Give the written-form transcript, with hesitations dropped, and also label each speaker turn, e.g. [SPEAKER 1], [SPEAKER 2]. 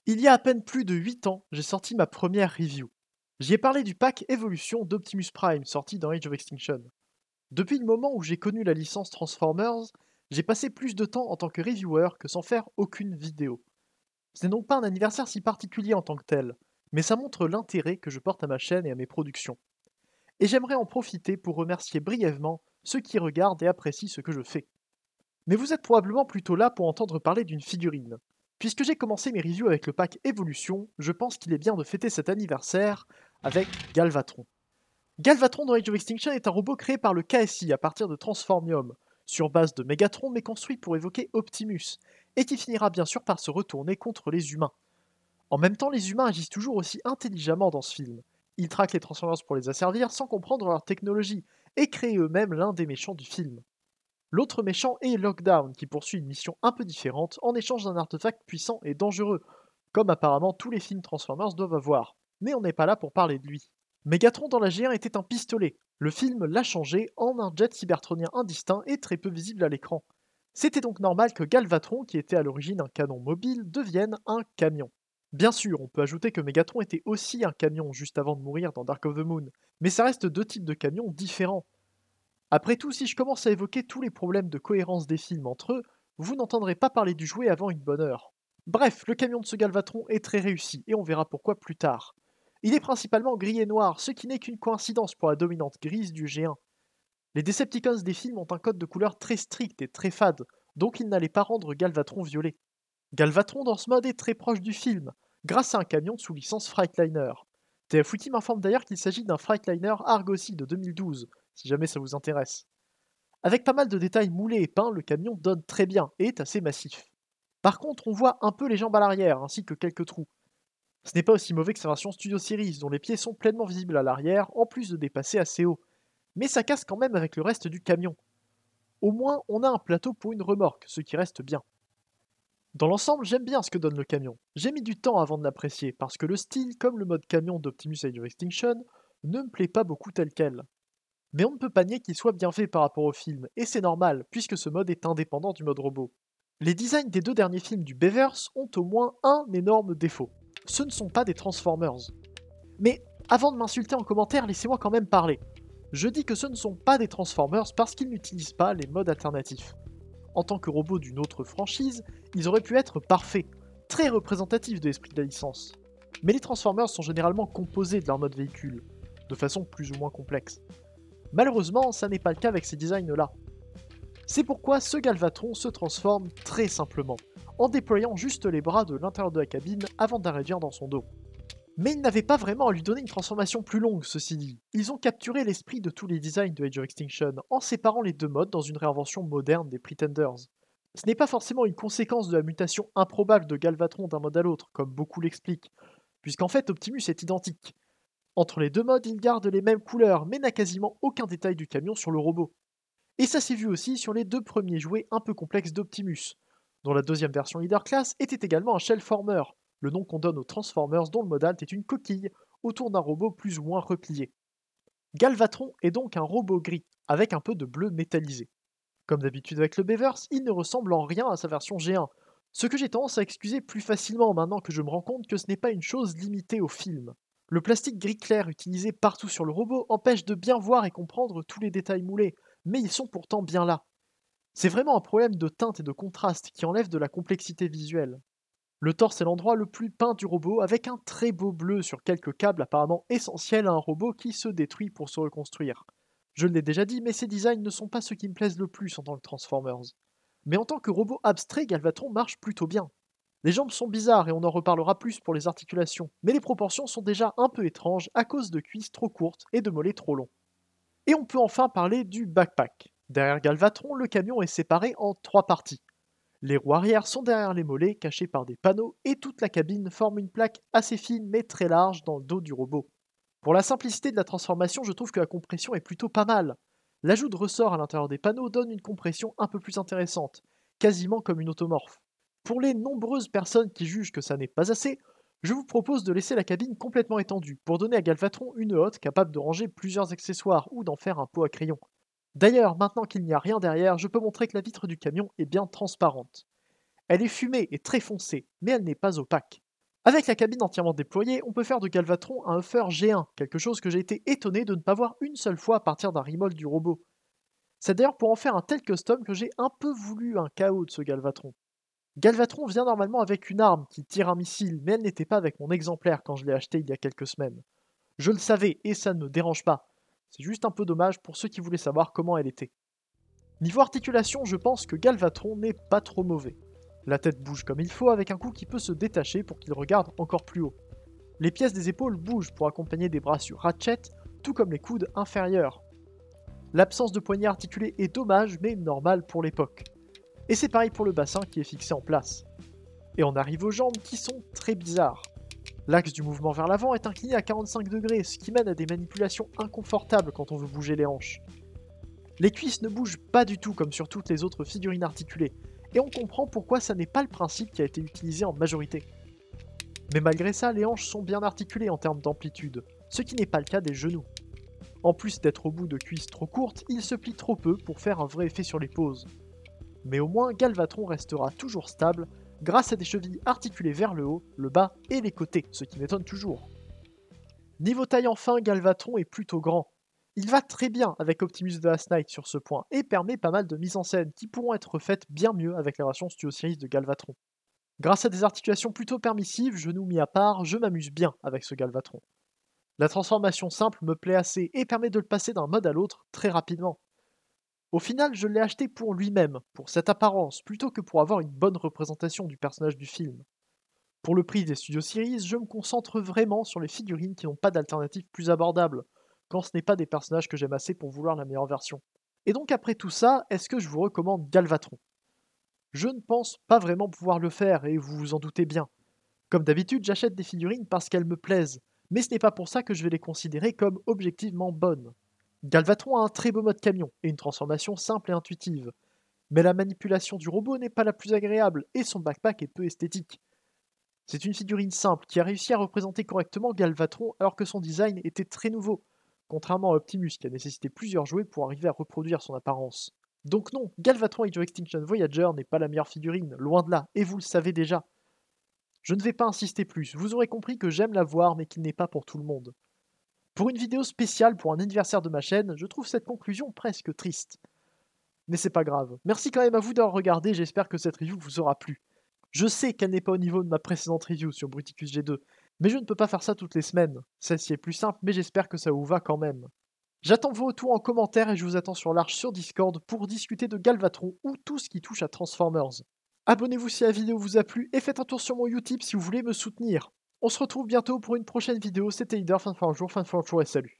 [SPEAKER 1] Il y a à peine plus de 8 ans, j'ai sorti ma première review. J'y ai parlé du pack Evolution d'Optimus Prime sorti dans Age of Extinction. Depuis le moment où j'ai connu la licence Transformers, j'ai passé plus de temps en tant que reviewer que sans faire aucune vidéo. Ce n'est donc pas un anniversaire si particulier en tant que tel, mais ça montre l'intérêt que je porte à ma chaîne et à mes productions. Et j'aimerais en profiter pour remercier brièvement ceux qui regardent et apprécient ce que je fais. Mais vous êtes probablement plutôt là pour entendre parler d'une figurine. Puisque j'ai commencé mes reviews avec le pack Evolution, je pense qu'il est bien de fêter cet anniversaire avec Galvatron. Galvatron dans Age of Extinction est un robot créé par le KSI à partir de Transformium, sur base de Megatron mais construit pour évoquer Optimus, et qui finira bien sûr par se retourner contre les humains. En même temps, les humains agissent toujours aussi intelligemment dans ce film. Ils traquent les Transformers pour les asservir sans comprendre leur technologie, et créent eux-mêmes l'un des méchants du film. L'autre méchant est Lockdown, qui poursuit une mission un peu différente en échange d'un artefact puissant et dangereux, comme apparemment tous les films Transformers doivent avoir. Mais on n'est pas là pour parler de lui. Megatron dans la G1 était un pistolet. Le film l'a changé en un jet cybertronien indistinct et très peu visible à l'écran. C'était donc normal que Galvatron, qui était à l'origine un canon mobile, devienne un camion. Bien sûr, on peut ajouter que Megatron était aussi un camion juste avant de mourir dans Dark of the Moon, mais ça reste deux types de camions différents. Après tout, si je commence à évoquer tous les problèmes de cohérence des films entre eux, vous n'entendrez pas parler du jouet avant une bonne heure. Bref, le camion de ce Galvatron est très réussi, et on verra pourquoi plus tard. Il est principalement gris et noir, ce qui n'est qu'une coïncidence pour la dominante grise du G1. Les Decepticons des films ont un code de couleur très strict et très fade, donc ils n'allaient pas rendre Galvatron violet. Galvatron dans ce mode est très proche du film, grâce à un camion sous licence Freightliner. TF Wiki m'informe d'ailleurs qu'il s'agit d'un Freightliner Argosy de 2012, si jamais ça vous intéresse. Avec pas mal de détails moulés et peints, le camion donne très bien et est assez massif. Par contre, on voit un peu les jambes à l'arrière, ainsi que quelques trous. Ce n'est pas aussi mauvais que sa version Studio Series, dont les pieds sont pleinement visibles à l'arrière, en plus de dépasser assez haut. Mais ça casse quand même avec le reste du camion. Au moins, on a un plateau pour une remorque, ce qui reste bien. Dans l'ensemble, j'aime bien ce que donne le camion. J'ai mis du temps avant de l'apprécier, parce que le style, comme le mode camion d'Optimus Age of Extinction, ne me plaît pas beaucoup tel quel. Mais on ne peut pas nier qu'il soit bien fait par rapport au film, et c'est normal, puisque ce mode est indépendant du mode robot. Les designs des deux derniers films du Beverse ont au moins un énorme défaut. Ce ne sont pas des Transformers. Mais avant de m'insulter en commentaire, laissez-moi quand même parler. Je dis que ce ne sont pas des Transformers parce qu'ils n'utilisent pas les modes alternatifs. En tant que robots d'une autre franchise, ils auraient pu être parfaits, très représentatifs de l'esprit de la licence. Mais les Transformers sont généralement composés de leur mode véhicule, de façon plus ou moins complexe. Malheureusement, ça n'est pas le cas avec ces designs-là. C'est pourquoi ce Galvatron se transforme très simplement, en déployant juste les bras de l'intérieur de la cabine avant d'arriver dans son dos. Mais ils n'avaient pas vraiment à lui donner une transformation plus longue, ceci dit. Ils ont capturé l'esprit de tous les designs de Age of Extinction en séparant les deux modes dans une réinvention moderne des Pretenders. Ce n'est pas forcément une conséquence de la mutation improbable de Galvatron d'un mode à l'autre, comme beaucoup l'expliquent, puisqu'en fait Optimus est identique. Entre les deux modes, il garde les mêmes couleurs, mais n'a quasiment aucun détail du camion sur le robot. Et ça s'est vu aussi sur les deux premiers jouets un peu complexes d'Optimus, dont la deuxième version Leader Class était également un Shellformer, le nom qu'on donne aux Transformers dont le mode alt est une coquille autour d'un robot plus ou moins replié. Galvatron est donc un robot gris, avec un peu de bleu métallisé. Comme d'habitude avec le Beverse, il ne ressemble en rien à sa version G1, ce que j'ai tendance à excuser plus facilement maintenant que je me rends compte que ce n'est pas une chose limitée au film. Le plastique gris clair utilisé partout sur le robot empêche de bien voir et comprendre tous les détails moulés, mais ils sont pourtant bien là. C'est vraiment un problème de teinte et de contraste qui enlève de la complexité visuelle. Le torse est l'endroit le plus peint du robot avec un très beau bleu sur quelques câbles apparemment essentiels à un robot qui se détruit pour se reconstruire. Je l'ai déjà dit, mais ces designs ne sont pas ceux qui me plaisent le plus en tant que Transformers. Mais en tant que robot abstrait, Galvatron marche plutôt bien. Les jambes sont bizarres et on en reparlera plus pour les articulations, mais les proportions sont déjà un peu étranges à cause de cuisses trop courtes et de mollets trop longs. Et on peut enfin parler du backpack. Derrière Galvatron, le camion est séparé en trois parties. Les roues arrière sont derrière les mollets, cachés par des panneaux, et toute la cabine forme une plaque assez fine mais très large dans le dos du robot. Pour la simplicité de la transformation, je trouve que la compression est plutôt pas mal. L'ajout de ressorts à l'intérieur des panneaux donne une compression un peu plus intéressante, quasiment comme une automorphe. Pour les nombreuses personnes qui jugent que ça n'est pas assez, je vous propose de laisser la cabine complètement étendue pour donner à Galvatron une hotte capable de ranger plusieurs accessoires ou d'en faire un pot à crayon. D'ailleurs, maintenant qu'il n'y a rien derrière, je peux montrer que la vitre du camion est bien transparente. Elle est fumée et très foncée, mais elle n'est pas opaque. Avec la cabine entièrement déployée, on peut faire de Galvatron un Huffer G1, quelque chose que j'ai été étonné de ne pas voir une seule fois à partir d'un remodel du robot. C'est d'ailleurs pour en faire un tel custom que j'ai un peu voulu un KO de ce Galvatron. Galvatron vient normalement avec une arme qui tire un missile, mais elle n'était pas avec mon exemplaire quand je l'ai acheté il y a quelques semaines. Je le savais et ça ne me dérange pas. C'est juste un peu dommage pour ceux qui voulaient savoir comment elle était. Niveau articulation, je pense que Galvatron n'est pas trop mauvais. La tête bouge comme il faut avec un cou qui peut se détacher pour qu'il regarde encore plus haut. Les pièces des épaules bougent pour accompagner des bras sur Ratchet, tout comme les coudes inférieurs. L'absence de poignet articulé est dommage mais normal pour l'époque. Et c'est pareil pour le bassin qui est fixé en place. Et on arrive aux jambes qui sont très bizarres. L'axe du mouvement vers l'avant est incliné à 45 degrés, ce qui mène à des manipulations inconfortables quand on veut bouger les hanches. Les cuisses ne bougent pas du tout comme sur toutes les autres figurines articulées, et on comprend pourquoi ça n'est pas le principe qui a été utilisé en majorité. Mais malgré ça, les hanches sont bien articulées en termes d'amplitude, ce qui n'est pas le cas des genoux. En plus d'être au bout de cuisses trop courtes, ils se plient trop peu pour faire un vrai effet sur les poses. Mais au moins, Galvatron restera toujours stable grâce à des chevilles articulées vers le haut, le bas et les côtés, ce qui m'étonne toujours. Niveau taille enfin, Galvatron est plutôt grand. Il va très bien avec Optimus The Last Knight sur ce point, et permet pas mal de mises en scène qui pourront être faites bien mieux avec la version Studio Series de Galvatron. Grâce à des articulations plutôt permissives, genoux mis à part, je m'amuse bien avec ce Galvatron. La transformation simple me plaît assez et permet de le passer d'un mode à l'autre très rapidement. Au final, je l'ai acheté pour lui-même, pour cette apparence, plutôt que pour avoir une bonne représentation du personnage du film. Pour le prix des Studio Series, je me concentre vraiment sur les figurines qui n'ont pas d'alternative plus abordable, quand ce n'est pas des personnages que j'aime assez pour vouloir la meilleure version. Et donc après tout ça, est-ce que je vous recommande Galvatron? Je ne pense pas vraiment pouvoir le faire, et vous vous en doutez bien. Comme d'habitude, j'achète des figurines parce qu'elles me plaisent, mais ce n'est pas pour ça que je vais les considérer comme objectivement bonnes. Galvatron a un très beau mode camion, et une transformation simple et intuitive. Mais la manipulation du robot n'est pas la plus agréable, et son backpack est peu esthétique. C'est une figurine simple qui a réussi à représenter correctement Galvatron alors que son design était très nouveau, contrairement à Optimus qui a nécessité plusieurs jouets pour arriver à reproduire son apparence. Donc non, Galvatron Age of Extinction Voyager n'est pas la meilleure figurine, loin de là, et vous le savez déjà. Je ne vais pas insister plus, vous aurez compris que j'aime la voir mais qu'il n'est pas pour tout le monde. Pour une vidéo spéciale pour un anniversaire de ma chaîne, je trouve cette conclusion presque triste. Mais c'est pas grave, merci quand même à vous d'avoir regardé, j'espère que cette review vous aura plu. Je sais qu'elle n'est pas au niveau de ma précédente review sur Bruticus G2, mais je ne peux pas faire ça toutes les semaines. Celle-ci est plus simple, mais j'espère que ça vous va quand même. J'attends vos retours en commentaire et je vous attends sur l'Arche sur Discord pour discuter de Galvatron ou tout ce qui touche à Transformers. Abonnez-vous si la vidéo vous a plu et faites un tour sur mon Utip si vous voulez me soutenir. On se retrouve bientôt pour une prochaine vidéo, c'était Leader, fin de jour et salut.